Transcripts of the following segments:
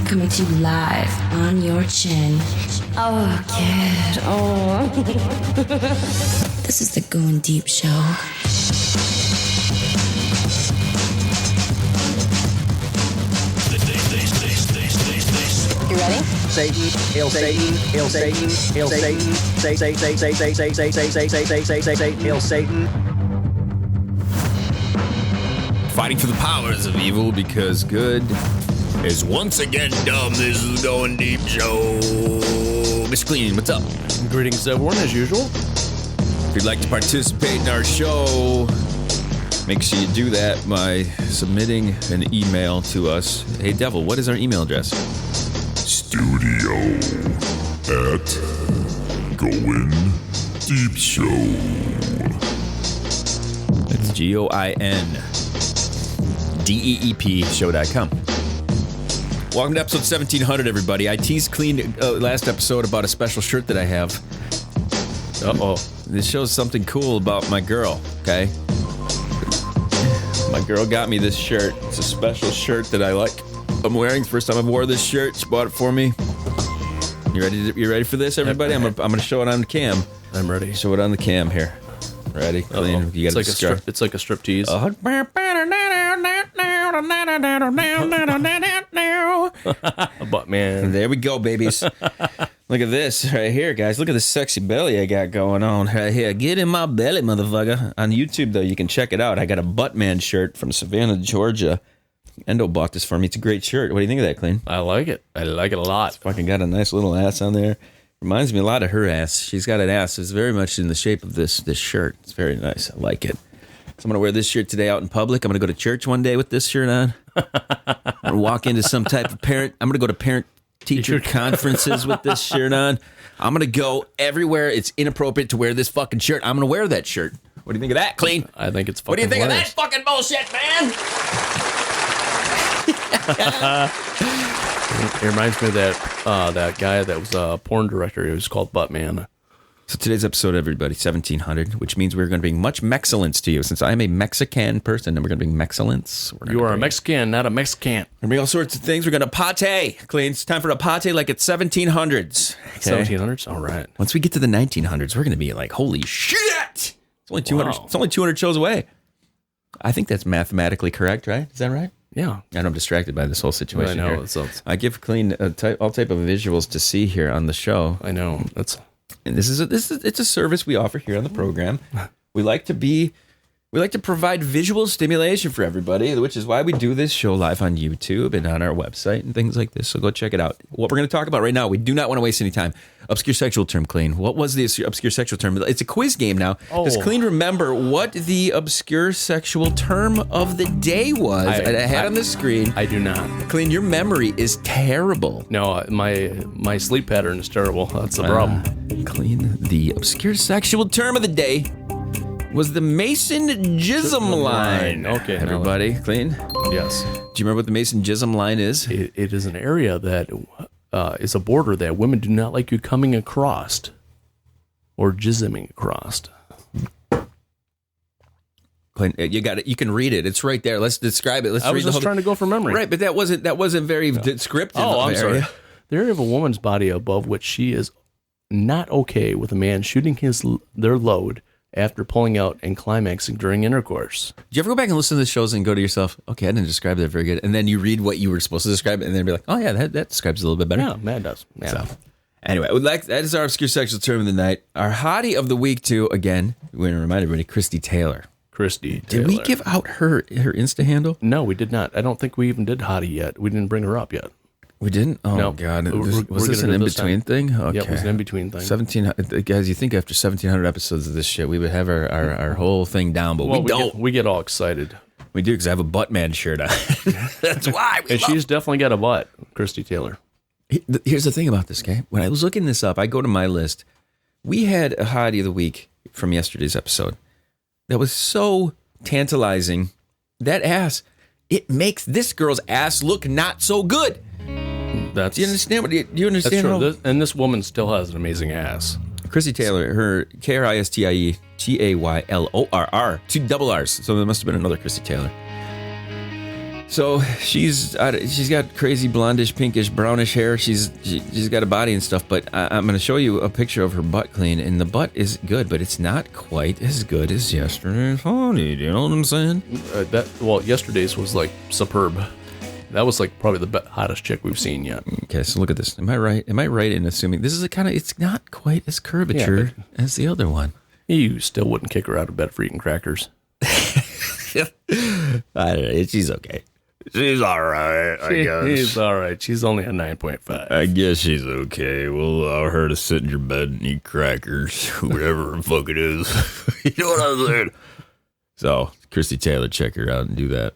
coming to you live on your chin. Oh, kid. Oh. This is the Going Deep Show. You ready? Satan, hail Satan, hail Satan, hail Satan, say, hail Satan. Fighting for the powers of evil because good is once again dumb. This is the Going Deep Show. Mr. Kleen, what's up? Greetings, everyone, as usual. If you'd like to participate in our show, make sure you do that by submitting an email to us. Hey, Devil, what is our email address? Studio at Goin Deep Show. It's GOINDEEP show.com. Welcome to episode 1700, everybody. I teased Kleen last episode about a special shirt that I have. Uh-oh. This shows something cool about my girl, okay? My girl got me this shirt. It's a special shirt that I like. I'm wearing. First time I've wore this shirt. She bought it for me. You ready for this, everybody? I'm gonna show it on the cam. I'm ready. Show it on the cam here. Ready? Clean. You gotta it's like a strip tease. But man, there we go, babies. Look at this right here, guys. Look at this sexy belly I got going on right here. Get in my belly, motherfucker. On YouTube, though, you can check it out. I got a Buttman shirt from Savannah, Georgia. Endo bought this for me. It's a great shirt. What do you think of that, Kleen? I like it. I like it a lot. It's fucking got a nice little ass on there. Reminds me a lot of her ass. She's got an ass. It's very much in the shape of this shirt. It's very nice. I like it. So I'm going to wear this shirt today out in public. I'm going to go to church one day with this shirt on. I'm going to walk into some type of I'm going to go to parent-teacher conferences with this shirt on. I'm going to go everywhere it's inappropriate to wear this fucking shirt. I'm going to wear that shirt. What do you think of that, Kleen? I think it's fucking What do you think hilarious. of that fucking bullshit, man? It reminds me of that guy that was a porn director. He was called Buttman. So today's episode, everybody, 1700, which means we're going to bring much Mexilance to you. Since I'm a Mexican person, and we're going to bring Mexilance. You are a Mexican, not a Mexican. We're going to bring all sorts of things. We're going to pate. Clean. It's time for a pate like it's 1700s. Okay? 1700s? All right. Once we get to the 1900s, we're going to be like, holy shit! It's only 200. Wow. It's only 200 shows away. I think that's mathematically correct, right? Is that right? Yeah. And I'm distracted by this whole situation. I know. Here. I give Kleen all type of visuals to see here on the show. I know. And it's a service we offer here on the program. We like to provide visual stimulation for everybody, which is why we do this show live on YouTube and on our website and things like this. So go check it out. What we're going to talk about right now, we do not want to waste any time. Obscure sexual term, Kleen. What was the obscure sexual term? It's a quiz game now. Does Kleen remember what the obscure sexual term of the day was? I had on the screen. I do not. Kleen, your memory is terrible. No, my sleep pattern is terrible. That's the problem. Kleen, the obscure sexual term of the day was the Mason-Jism Line. Okay, everybody, Kleen? Yes. Do you remember what the Mason-Jism Line is? It is an area that is a border that women do not like you coming across or jisming across. Kleen, you got it. You can read it. It's right there. Let's describe it. I was just trying to go from memory. Right, but that wasn't very descriptive. Oh, I'm sorry. The area of a woman's body above which she is not okay with a man shooting their load after pulling out and climaxing during intercourse. Do you ever go back and listen to the shows and go to yourself, okay, I didn't describe that very good, and then you read what you were supposed to describe, and then be like, oh yeah, that describes it a little bit better. Yeah, that does. Yeah. So, anyway, that is our obscure sexual term of the night. Our hottie of the week, too, again, we're going to remind everybody, Christy Taylor. Did we give out her Insta handle? No, we did not. I don't think we even did Hottie yet. We didn't bring her up yet. We didn't? Oh, no. God. Was this an in-between thing? Okay. Yeah, it was an in-between thing. 1700, guys, you think after 1,700 episodes of this shit, we would have our whole thing down, but we don't. We get all excited. We do, because I have a Buttman shirt on. That's why. And she's definitely got a butt, Christy Taylor. Here's the thing about this, okay? When I was looking this up, I go to my list. We had a Hottie of the week from yesterday's episode that was so tantalizing. That ass, it makes this girl's ass look not so good. Do you understand? Do you understand? That's true. And this woman still has an amazing ass. Christy Taylor, her Kristietayllorr, 2 double R's. So there must have been another Christy Taylor. So she's got crazy blondish, pinkish, brownish hair. She's got a body and stuff. But I'm going to show you a picture of her butt clean, and the butt is good, but it's not quite as good as yesterday's Hottie. Do you know what I'm saying? Yesterday's was like superb. That was like probably the hottest chick we've seen yet. Okay, so look at this. Am I right? Am I right in assuming this is it's not quite as curvature as the other one? You still wouldn't kick her out of bed for eating crackers. I don't know. She's okay. She's all right, I guess. She's all right. She's only a 9.5. I guess she's okay. We'll allow her to sit in your bed and eat crackers, whatever the fuck it is. You know what I'm saying? So, Christy Taylor, check her out and do that.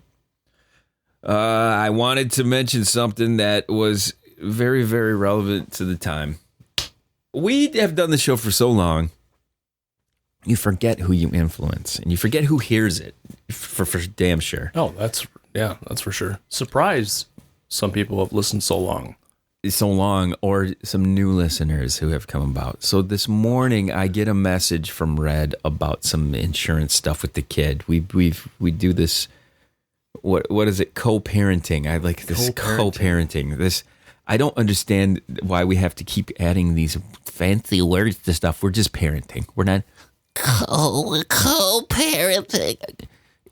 I wanted to mention something that was very, very relevant to the time. We have done the show for so long, you forget who you influence, and you forget who hears it, for damn sure. Oh, that's for sure. Surprise, some people have listened so long, or some new listeners who have come about. So this morning, I get a message from Red about some insurance stuff with the kid. We do this. What is it? Co-parenting. I like this co-parenting. This I don't understand why we have to keep adding these fancy words to stuff. We're just parenting. We're not co-parenting.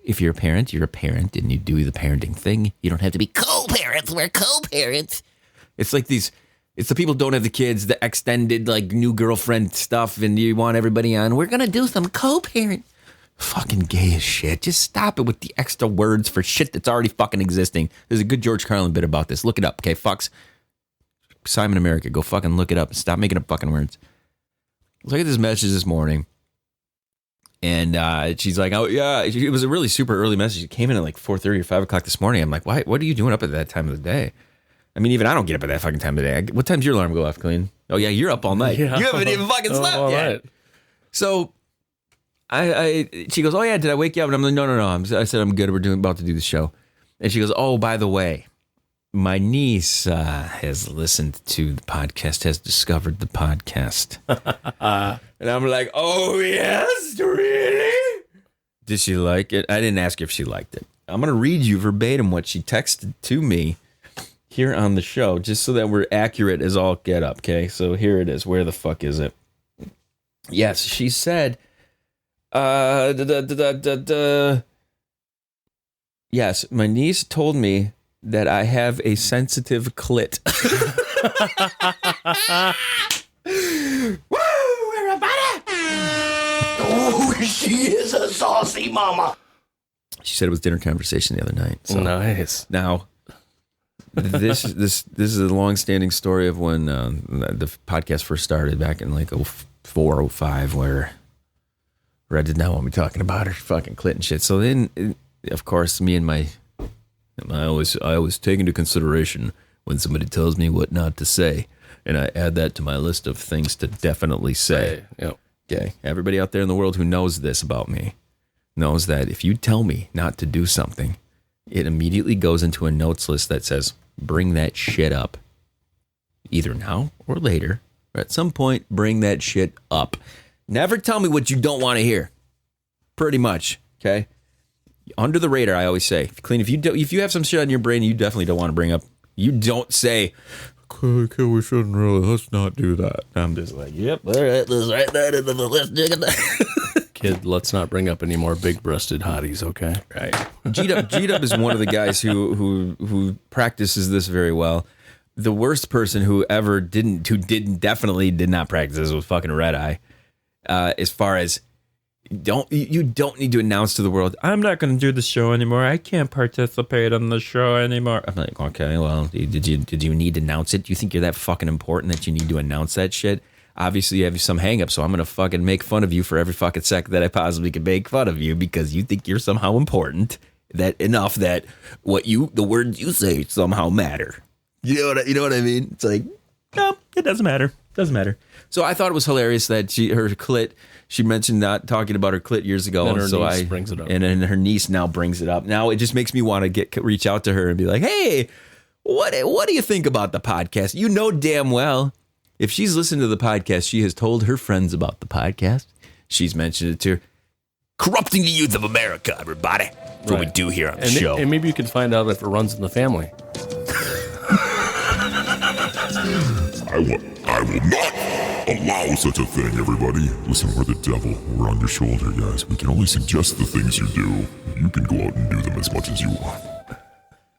If you're a parent, you're a parent, and you do the parenting thing. You don't have to be co-parents. We're co-parents. It's like these. It's the people who don't have the kids, the extended like new girlfriend stuff, and you want everybody on. We're gonna do some co-parent. Fucking gay as shit. Just stop it with the extra words for shit that's already fucking existing. There's a good George Carlin bit about this. Look it up, okay? Fucks. Simon America, go fucking look it up. Stop making up fucking words. Look at this message this morning. And she's like, oh, yeah. It was a really super early message. It came in at like 4:30 or 5 o'clock this morning. I'm like, why? What are you doing up at that time of the day? I mean, even I don't get up at that fucking time of the day. What time's your alarm go off, Kleen? Oh, yeah, you're up all night. Yeah. You haven't even fucking slept yet. Right. So... she goes, oh yeah, did I wake you up? And I'm like, no. I said, I'm good. We're about to do the show. And she goes, oh, by the way, my niece has listened to the podcast, has discovered the podcast. And I'm like, oh yes, really? Did she like it? I didn't ask her if she liked it. I'm going to read you verbatim what she texted to me here on the show, just so that we're accurate as all get up, okay? So here it is. Where the fuck is it? Yes, she said... Yes, my niece told me that I have a sensitive clit. Woo, everybody! Oh, she is a saucy mama. She said it was dinner conversation the other night. So nice. Now, this is a long-standing story of when the podcast first started back in like 04, 05, where Red did not want me talking about her fucking clit and shit. So then, of course, me and I always take into consideration when somebody tells me what not to say, and I add that to my list of things to definitely say. Yep. Okay, everybody out there in the world who knows this about me knows that if you tell me not to do something, it immediately goes into a notes list that says, bring that shit up. Either now or later, or at some point, bring that shit up. Never tell me what you don't want to hear. Pretty much, okay? Under the radar, I always say. Kleen, if you have some shit on your brain you definitely don't want to bring up, you don't say, okay, we shouldn't really, let's not do that. I'm just like, yep, all right, let's write that into the list. Kid, let's not bring up any more big-breasted hotties, okay? Right. G-Dub is one of the guys who practices this very well. The worst person who definitely did not practice this was fucking Red Eye. As far as you don't need to announce to the world, I'm not going to do the show anymore. I can't participate on the show anymore. I'm like, okay, well, did you need to announce it? Do you think you're that fucking important that you need to announce that shit? Obviously, you have some hang up, so I'm going to fucking make fun of you for every fucking second that I possibly can make fun of you because you think you're somehow important, that enough that the words you say somehow matter. You know what I mean? It's like, no, it doesn't matter. Doesn't matter. So I thought it was hilarious that her clit, she mentioned not talking about her clit years ago. And her niece brings it up. And then her niece now brings it up. Now it just makes me want to reach out to her and be like, hey, what do you think about the podcast? You know damn well, if she's listened to the podcast, she has told her friends about the podcast. She's mentioned it to her. corrupting the youth of America, everybody. That's what we do here on the show. And maybe you can find out if it runs in the family. I will not allow such a thing, everybody. Listen, we're the devil. We're on your shoulder, guys. We can only suggest the things you do. You can go out and do them as much as you want.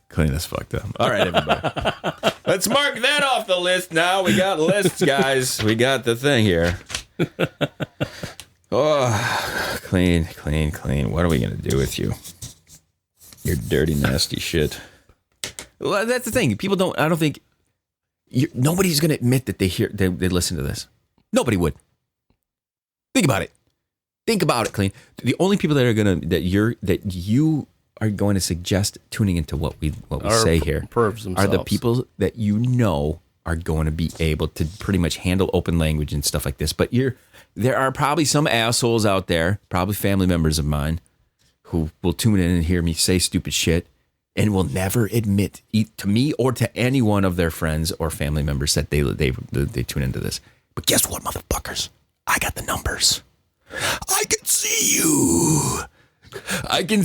Kleen is fucked up. All right, everybody. Let's mark that off the list now. We got lists, guys. We got the thing here. Oh, Kleen. What are we going to do with you? You're dirty, nasty shit. Well, that's the thing. People don't, I don't think, nobody's going to admit that they listen to this. Nobody would. Think about it. Think about it, Kleen. The only people that are going to, that you are going to suggest tuning into what we say here are the people that you know are going to be able to pretty much handle open language and stuff like this. But there are probably some assholes out there, probably family members of mine, who will tune in and hear me say stupid shit and will never admit to me or to any one of their friends or family members that they tune into this. But guess what, motherfuckers? I got the numbers. I can see you. I can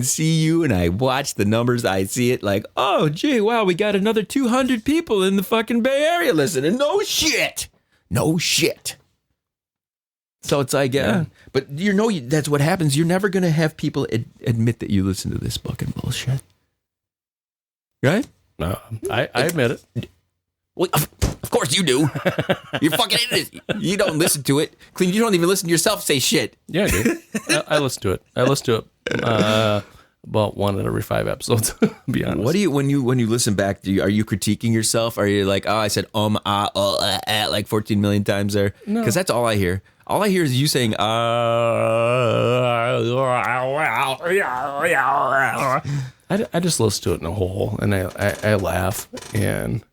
see you, and I watch the numbers. I see it like, oh, gee, wow, we got another 200 people in the fucking Bay Area listening. No shit. So it's like, yeah. But that's what happens. You're never going to have people admit that you listen to this fucking bullshit. Right? No, I admit it. Well, of course you do. You're fucking idiot. You don't listen to it. Kleen, you don't even listen to yourself say shit. Yeah, I do. I listen to it. About 1 out of every 5 episodes, to be honest. What do you, when you listen back, are you critiquing yourself? Are you like, oh, I said like 14 million times there? No. Because that's all I hear. All I hear is you saying, I just listen to it in a whole, and I laugh, and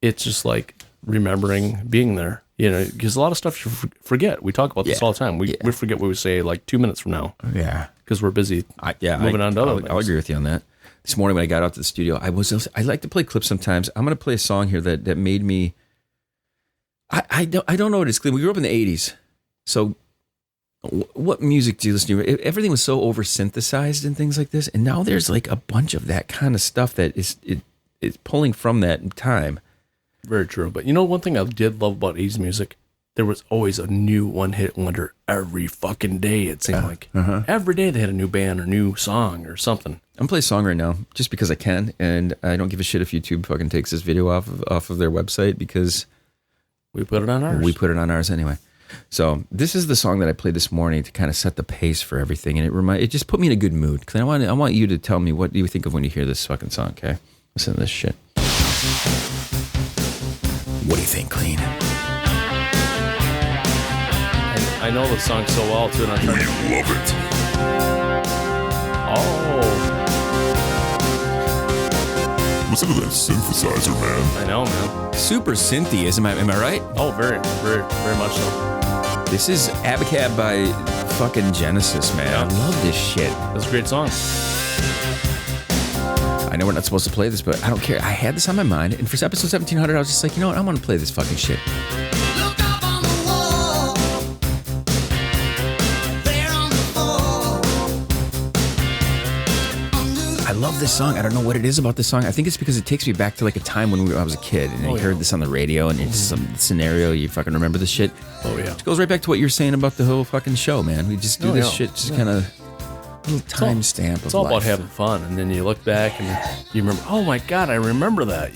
it's just like remembering being there, because a lot of stuff you forget. We talk about this all the time. We forget what we say like 2 minutes from now. Yeah. Because we're busy moving on to other things. I'll agree with you on that. This morning when I got out to the studio, I like to play clips sometimes. I'm going to play a song here that made me, I don't know what it's, Kleen. We grew up in the 80s. So what music do you listen to? Everything was so over synthesized and things like this. And now there's like a bunch of that kind of stuff that is pulling from that time. Very true. But one thing I did love about 80s music, there was always a new one-hit wonder every fucking day, it seemed like. Every day they had a new band or new song or something. I'm playing a song right now just because I can, and I don't give a shit if YouTube fucking takes this video off of their website because we put it on ours. We put it on ours anyway. So this is the song that I played this morning to kind of set the pace for everything, and it just put me in a good mood. Because I want you to tell me what do you think of when you hear this fucking song, okay? Listen to this shit. What do you think, Kleen? I know the song so well, too. And we love it. Oh. Listen to that synthesizer, man. I know, man. Super synthy, am I right? Oh, very, very, very much so. This is Abacab by fucking Genesis, man. Yeah. I love this shit. That's a great song. I know we're not supposed to play this, but I don't care. I had this on my mind, and for episode 1700, I was just like, you know what? I want to play this fucking shit. I love this song. I don't know what it is about this song. I think it's because it takes me back to like a time when I was a kid, and I heard this on the radio, and it's some scenario. You fucking remember this shit? Oh yeah. It goes right back to what you're saying about the whole fucking show, man. We just do this shit, just kind of little time stamp of life. It's all about having fun, and then you look back and you remember, oh my God, I remember that,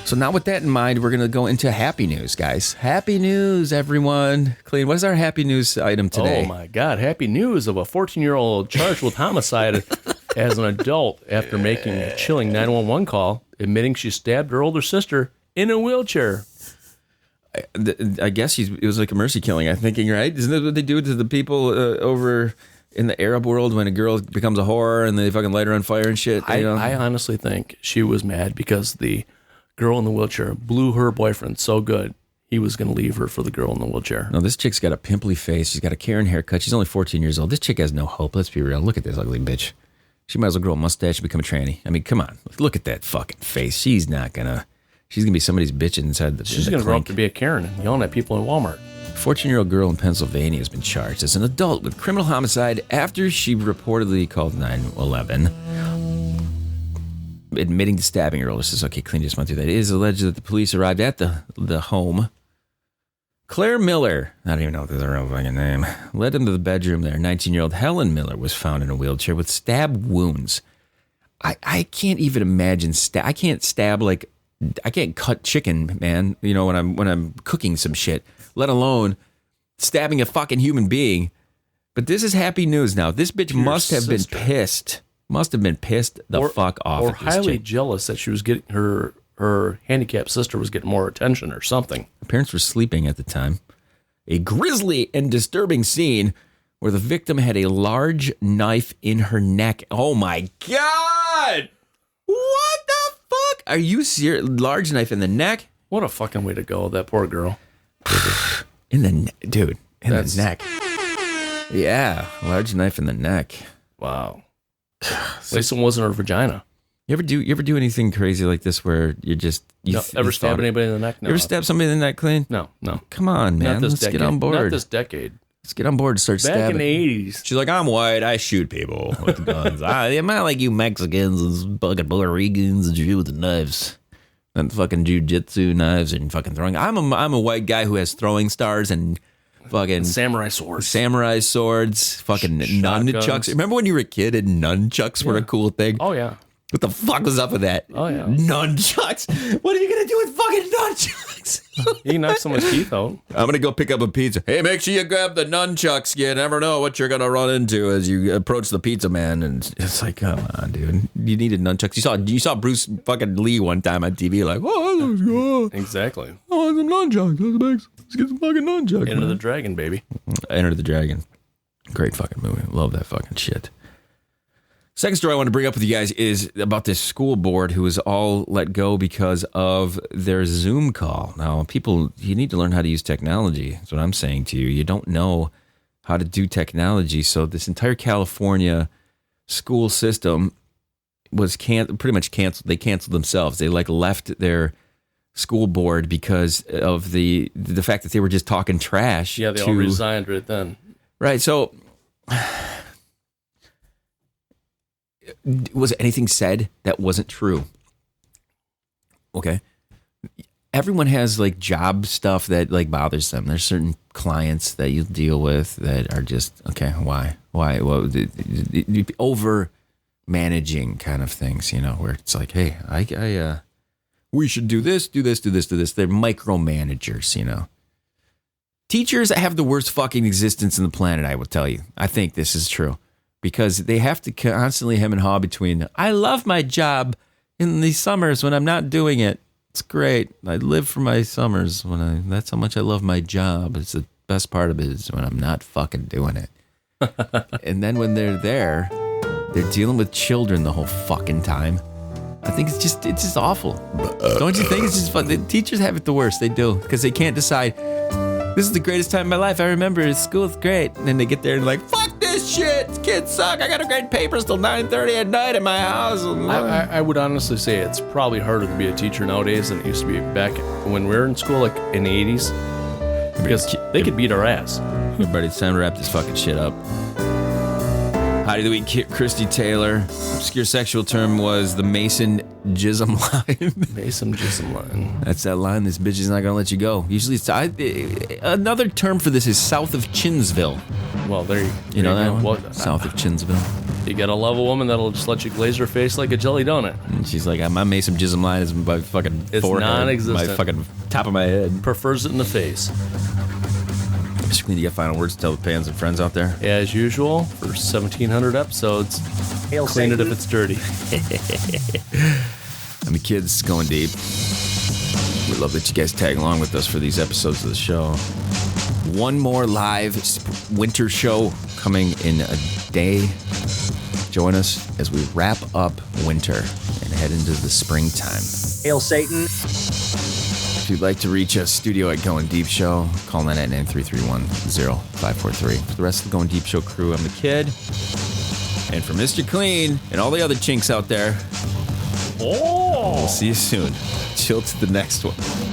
So now with that in mind, we're going to go into happy news, guys. Happy news, everyone. Kleen, what is our happy news item today? Oh my God, happy news of a 14-year-old charged with homicide as an adult after making a chilling 911 call, admitting she stabbed her older sister in a wheelchair. I guess it was like a mercy killing, I'm thinking, right? Isn't that what they do to the people over in the Arab world when a girl becomes a whore and they fucking light her on fire and shit? I honestly think she was mad because the girl in the wheelchair blew her boyfriend so good, he was going to leave her for the girl in the wheelchair. No, this chick's got a pimply face. She's got a Karen haircut. She's only 14 years old. This chick has no hope. Let's be real. Look at this ugly bitch. She might as well grow a mustache and become a tranny. I mean, come on. Look at that fucking face. She's not going to... She's going to be somebody's bitch inside the She's the going to grow up clink. to be a Karen and yelling at people in Walmart. 14-year-old girl in Pennsylvania has been charged as an adult with criminal homicide after she reportedly called 911, admitting to stabbing her older sister. Okay, Kleen just went through that. It is alleged that the police arrived at the home. Claire Miller, I don't even know if there's a real fucking name, led them to the bedroom there. 19-year-old Helen Miller was found in a wheelchair with stab wounds. I can't even imagine I can't stab like I can't cut chicken, man. You know, when I'm cooking some shit, let alone stabbing a fucking human being. But this is happy news now. This bitch must have been pissed. Must have been pissed the fuck off. Or at this highly chick. jealous that she was getting her handicapped sister was getting more attention or something. Her parents were sleeping at the time. A grisly and disturbing scene where the victim had a large knife in her neck. Oh my God! What the fuck? Are you serious? Large knife in the neck? What a fucking way to go, that poor girl. In the neck. Yeah, large knife in the neck. Wow. At least it wasn't her vagina. You ever do anything crazy like this where you Ever stab anybody in the neck? No. You ever stab somebody in the neck, Kleen? No. Come on, man. Let's get on board. Not this decade. Let's get on board and start Back stabbing. in the 80s. She's like, I'm white. I shoot people with guns. I'm not like you Mexicans and fucking Puerto Ricans and shit with the knives and fucking jujitsu knives and fucking throwing. I'm a white guy who has throwing stars and fucking samurai swords, fucking nunchucks. Remember when you were a kid and nunchucks were a cool thing? Oh yeah. What the fuck was up with that? Oh yeah. Nunchucks. What are you gonna do with fucking nunchucks? You can knock someone's teeth out. I'm gonna go pick up a pizza. Hey, make sure you grab the nunchucks. You never know what you're gonna run into as you approach the pizza man. And it's like, come on, dude. You needed nunchucks. You saw Bruce fucking Lee one time on TV, like, oh, Exactly. oh, some nunchucks. Let's get some fucking nunchucks. Enter the Dragon, baby. Enter the Dragon. Great fucking movie. Love that fucking shit. Second story I want to bring up with you guys is about this school board who was all let go because of their Zoom call. Now, people, you need to learn how to use technology. That's what I'm saying to you. You don't know how to do technology. So this entire California school system was pretty much canceled. They canceled themselves. They left their school board because of the fact that they were just talking trash. Yeah, they all resigned right then. Right. So was anything said that wasn't true? Okay. Everyone has like job stuff that like bothers them. There's certain clients that you deal with that are just, okay, why? Well, over managing kind of things, you know, where it's like, hey, we should do this. They're micromanagers, you know. Teachers have the worst fucking existence in the planet, I will tell you. I think this is true. Because they have to constantly hem and haw between, I love my job in the summers when I'm not doing it. It's great. I live for my summers that's how much I love my job. It's the best part of it is when I'm not fucking doing it. And then when they're there, they're dealing with children the whole fucking time. I think it's just awful. Don't you think it's just fun? The teachers have it the worst. They do. Because they can't decide, this is the greatest time of my life. I remember school's great. And then they get there and like, fuck this shit. Kids suck. I got to grade papers till 9:30 at night in my house. I would honestly say it's probably harder to be a teacher nowadays than it used to be back when we were in school, like in the 80s. Because they could beat our ass. Everybody, it's time to wrap this fucking shit up. Hottie of the week, Christy Taylor. Obscure sexual term was the Mason Jism Line. Mason Jism Line. That's that line. This bitch is not gonna let you go. Usually, it's another term for this is south of Chinsville. Well, there you know that one? Well, south of Chinsville. You gotta love a woman that'll just let you glaze her face like a jelly donut. And she's like, my Mason Jism Line is my fucking It's forehead, non-existent. my fucking top of my head. Prefers it in the face. Mr. Clean, you got final words to tell the fans and friends out there? As usual, for 1,700 episodes, clean it if it's dirty. I mean, kids, going deep. We love that you guys tag along with us for these episodes of the show. One more live winter show coming in a day. Join us as we wrap up winter and head into the springtime. Hail Satan. If you'd like to reach us, studio at Goin Deep Show, call 989-331-0543. For the rest of the Goin Deep Show crew, I'm the Kid. And for Mr. Clean and all the other chinks out there, we'll see you soon. chill to the next one.